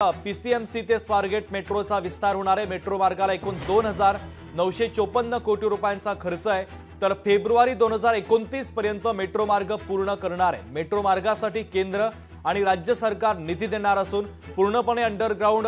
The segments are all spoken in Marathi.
पीसीएमसी ते स्वारगेट मेट्रोचा विस्तार होणार आहे। मेट्रो मार्गाला एकूण 2954 कोटी रुपयांचा खर्च आहे, तर फेब्रुवारी 2029 पर्यंत मेट्रो मार्ग पूर्ण करणार आहे। मेट्रो मार्गासाठी केंद्र आणि राज्य सरकार निधी देणार असून पूर्णपणे अंडरग्राउंड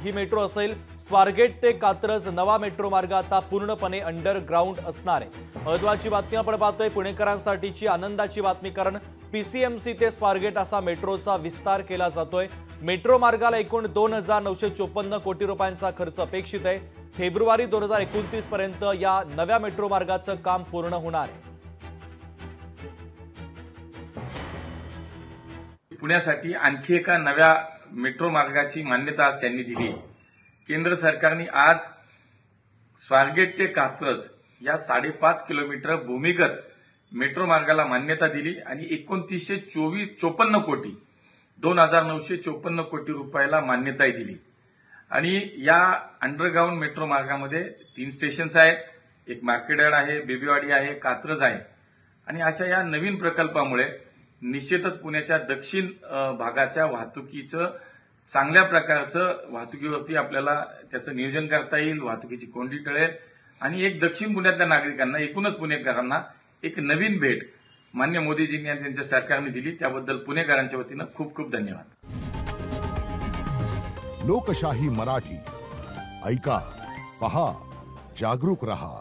ही मेट्रो असेल। स्वारगेट ते कात्रज नवा मेट्रो मार्ग आता पूर्णपणे अंडरग्राउंड असणार आहे। महत्त्वाची बातमी आपण पाहतोय, पुणेकरांसाठीची आनंदाची बातमी, कारण पीसीएमसी ते स्वारगेट असा मेट्रोचा विस्तार केला जातोय। मेट्रो मार्गाला एकूण 2954 कोटी रुपयांचा खर्च अपेक्षित आहे। फेब्रुवारी 2029 पर्यंत या नव्या मेट्रो मार्गाचं काम पूर्ण होणार आहे। पुण्यासाठी आणखी एका नव्या मेट्रो मार्गाची मान्यता आज त्यांनी दिली। केंद्र सरकारने आज स्वारगेट ते कात्रज या 5.5 किलोमीटर भूमिगत मेट्रो मार्गाला मान्यता दिली आणि 2954 कोटी 2954 कोटी रुपयाला मान्यता दिली। आणि या अंडरग्राउंड मेट्रो मार्गामध्ये 3 स्टेशन्स आहेत, एक मार्केटयार्ड आहे, बेबीवाडी आहे, कात्रज आहे। आणि अशा या नवीन प्रकल्पामुळे निश्चितच पुण्याच्या दक्षिण भागाच्या वाहतुकीचं चांगल्या प्रकारचं वाहतुकीवरती आपल्याला त्याचं नियोजन करता येईल, वाहतुकीची कोंडी टळेल आणि एक दक्षिण पुण्यातल्या नागरिकांना, एकूणच पुणेकरांना एक नवीन भेट माननीय मोदीजींनी आणि त्यांच्या सरकारने दिली। त्याबद्दल पुणेकरांच्या वतीनं खूप खूप धन्यवाद। लोकशाही मराठी ऐका, पहा, जागरूक रहा।